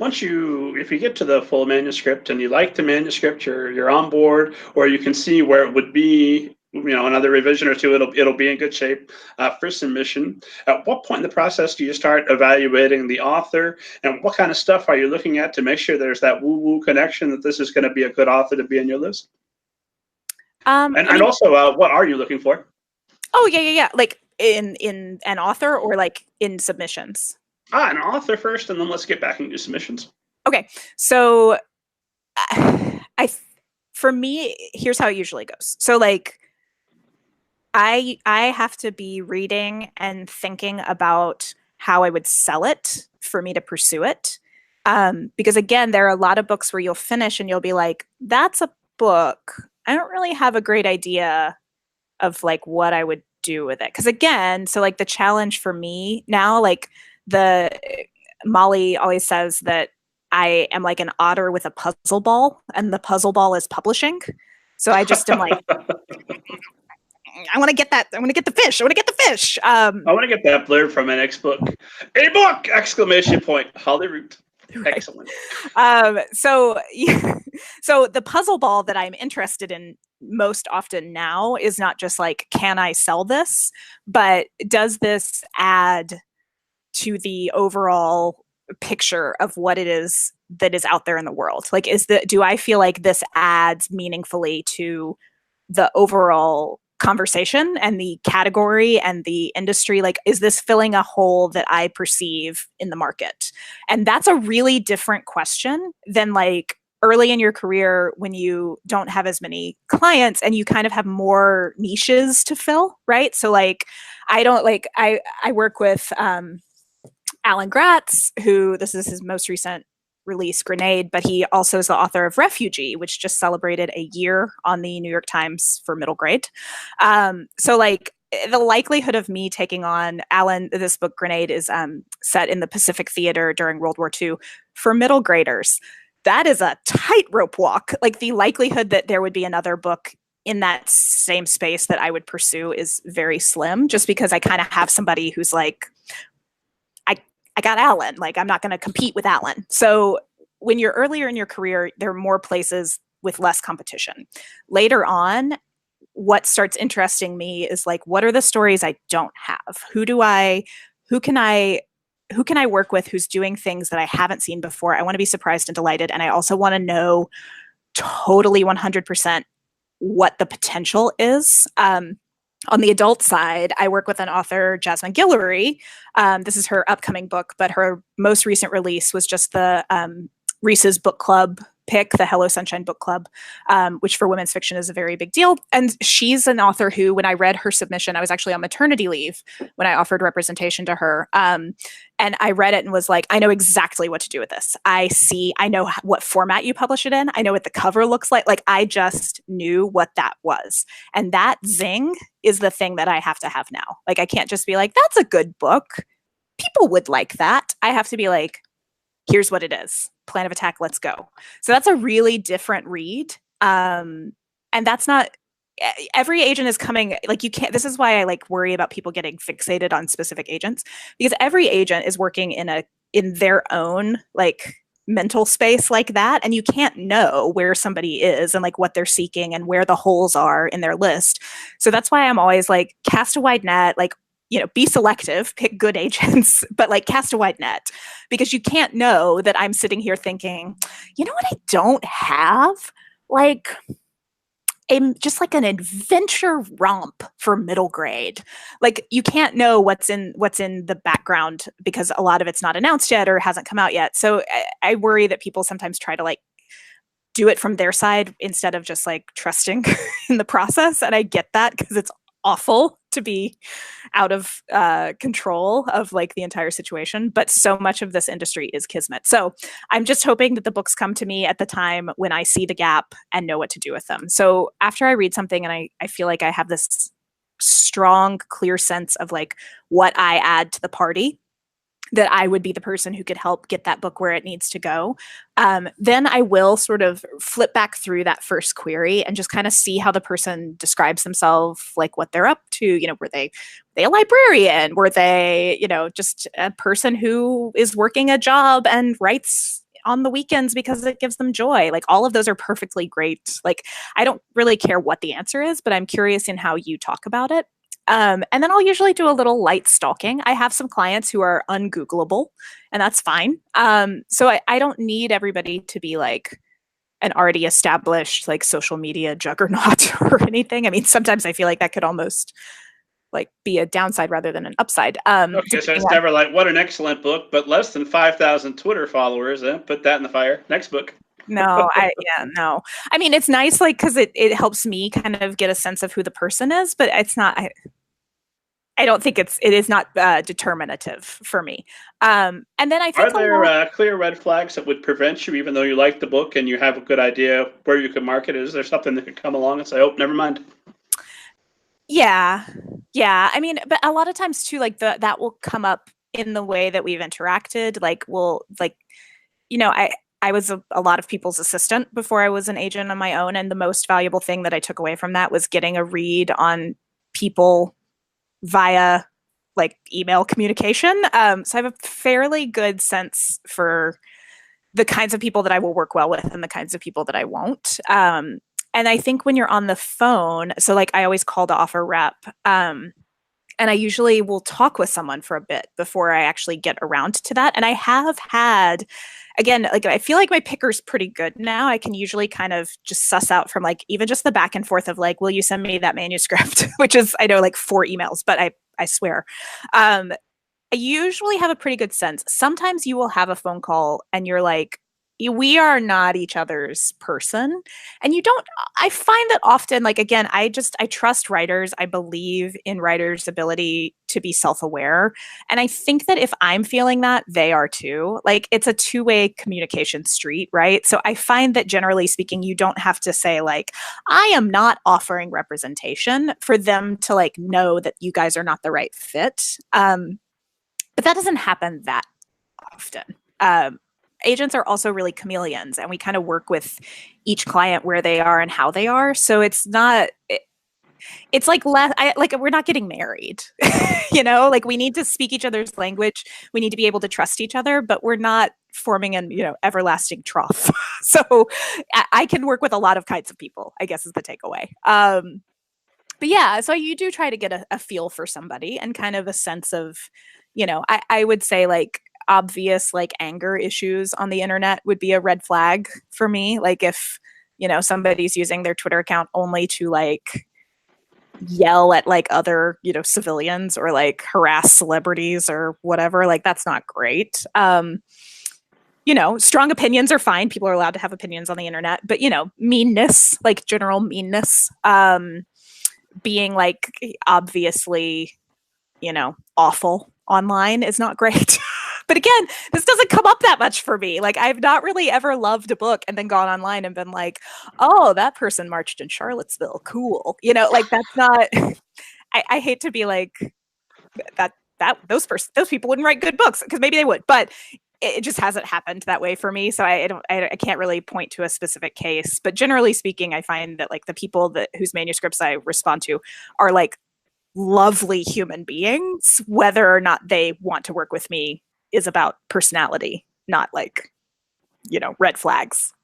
if you get to the full manuscript and you like the manuscript, you're on board, or you can see where it would be, another revision or two, it'll be in good shape for submission. At what point in the process do you start evaluating the author, and what kind of stuff are you looking at to make sure there's that woo-woo connection that this is going to be a good author to be in your list? And also, what are you looking for? Oh, yeah. Like in an author, or like in submissions? An author first, and then let's get back into submissions. Okay, so for me, here's how it usually goes. So like, I have to be reading and thinking about how I would sell it for me to pursue it. Because again, there are a lot of books where you'll finish and you'll be like, that's a book. I don't really have a great idea of like what I would do with it. Because again, so like the challenge for me now, like Molly always says that I am like an otter with a puzzle ball, and the puzzle ball is publishing. So I just am like, I want to get that. I want to get the fish. I want to get the fish. I want to get that blurb from my next book. A book! Exclamation point. Hollywood. Right. Excellent. So the puzzle ball that I'm interested in most often now is not just like, can I sell this, but does this add to the overall picture of what it is that is out there in the world? Like, do I feel like this adds meaningfully to the overall conversation and the category and the industry? Like, is this filling a hole that I perceive in the market? And that's a really different question than like early in your career when you don't have as many clients and you kind of have more niches to fill, right? So like, I work with Alan Gratz, who, this is his most recent release, Grenade, but he also is the author of Refugee, which just celebrated a year on the New York Times for middle grade. So like, the likelihood of me taking on Alan, this book Grenade is set in the Pacific Theater during World War II for middle graders. That is a tightrope walk. Like, the likelihood that there would be another book in that same space that I would pursue is very slim, just because I kind of have somebody who's like, I got Alan, like I'm not going to compete with Alan. So when you're earlier in your career, there are more places with less competition. Later on, what starts interesting me is like, what are the stories I don't have? Who can I work with who's doing things that I haven't seen before? I want to be surprised and delighted. And I also want to know totally 100% what the potential is. On the adult side, I work with an author, Jasmine Guillory. This is her upcoming book, but her most recent release was just the Reese's Book Club pick, the Hello Sunshine Book Club, which for women's fiction is a very big deal. And she's an author who, when I read her submission, I was actually on maternity leave when I offered representation to her. And I read it and was like, I know exactly what to do with this. I know what format you publish it in. I know what the cover looks like. Like, I just knew what that was. And that zing is the thing that I have to have now. Like, I can't just be like, that's a good book. People would like that. I have to be like, here's what it is. Plan of attack, let's go. So that's a really different read. And that's not, every agent is coming, like, you can't, this is why I like worry about people getting fixated on specific agents, because every agent is working in their own like mental space like that. And you can't know where somebody is and like what they're seeking and where the holes are in their list. So that's why I'm always like, cast a wide net, like, be selective, pick good agents, but like cast a wide net, because you can't know that I'm sitting here thinking, you know what I don't have? Like, just like an adventure romp for middle grade. Like, you can't know what's in the background because a lot of it's not announced yet or hasn't come out yet. So I worry that people sometimes try to like do it from their side instead of just like trusting in the process. And I get that, because it's awful to be out of control of like the entire situation, but so much of this industry is kismet. So I'm just hoping that the books come to me at the time when I see the gap and know what to do with them. So after I read something and I feel like I have this strong, clear sense of like what I add to the party, that I would be the person who could help get that book where it needs to go, then I will sort of flip back through that first query and just kind of see how the person describes themselves, like what they're up to. Were they a librarian? Were they, just a person who is working a job and writes on the weekends because it gives them joy. Like all of those are perfectly great. Like I don't really care what the answer is, but I'm curious in how you talk about it. And then I'll usually do a little light stalking. I have some clients who are ungoogleable, and that's fine. So I don't need everybody to be like an already established like social media juggernaut or anything. I mean, sometimes I feel like that could almost like be a downside rather than an upside. Okay, so it's never like, what an excellent book, but less than 5,000 Twitter followers. Put that in the fire. Next book. No. I mean, it's nice, like, because it helps me kind of get a sense of who the person is, but it's not. I don't think it is not determinative for me. And then I think are there clear red flags that would prevent you, even though you like the book and you have a good idea where you can market it? Is there something that could come along and say, "Oh, never mind"? Yeah. I mean, but a lot of times too, like that will come up in the way that we've interacted. Like we'll like, I was a lot of people's assistant before I was an agent on my own, and the most valuable thing that I took away from that was getting a read on people via like email communication. So I have a fairly good sense for the kinds of people that I will work well with and the kinds of people that I won't. And I think when you're on the phone, so like I always call to offer rep, and I usually will talk with someone for a bit before I actually get around to that. And I have had, again, like I feel like my picker's pretty good now. I can usually kind of just suss out from like even just the back and forth of like, will you send me that manuscript? Which is, I know, like 4 emails, but I swear. I usually have a pretty good sense. Sometimes you will have a phone call and you're like, we are not each other's person. And I find that often, like, again, I trust writers. I believe in writers' ability to be self-aware. And I think that if I'm feeling that, they are too. Like, it's a two-way communication street, right? So I find that generally speaking, you don't have to say like, I am not offering representation for them to like know that you guys are not the right fit. But that doesn't happen that often. Agents are also really chameleons, and we kind of work with each client where they are and how they are. So it's not, it's like like we're not getting married, like we need to speak each other's language. We need to be able to trust each other, but we're not forming an, everlasting trough. So I can work with a lot of kinds of people, I guess is the takeaway. But yeah, so you do try to get a feel for somebody and kind of a sense of, I would say like, obvious like anger issues on the internet would be a red flag for me. Like if, somebody's using their Twitter account only to like yell at like other, civilians or like harass celebrities or whatever, like that's not great. Strong opinions are fine. People are allowed to have opinions on the internet, but meanness, like general meanness, being like obviously, awful online is not great. But again, this doesn't come up that much for me. Like I've not really ever loved a book and then gone online and been like, oh, that person marched in Charlottesville. Cool. Like that's not, I hate to be like that those people wouldn't write good books, because maybe they would, but it just hasn't happened that way for me. So I can't really point to a specific case, but generally speaking, I find that like the people whose manuscripts I respond to are like lovely human beings. Whether or not they want to work with me is about personality, not like, red flags.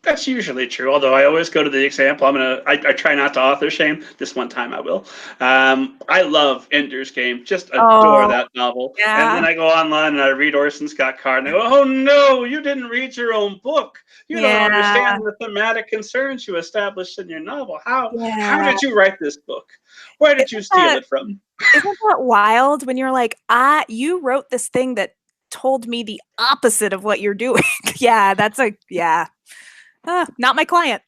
That's usually true, although I always go to the example. I try not to author shame. This one time I will. I love Ender's Game. Just adore that novel. Yeah. And then I go online and I read Orson Scott Card and I go, oh no, you didn't read your own book. You don't understand the thematic concerns you established in your novel. How did you write this book? Where did you steal it from? Isn't that wild when you're like, you wrote this thing that told me the opposite of what you're doing? Yeah, that's not my client.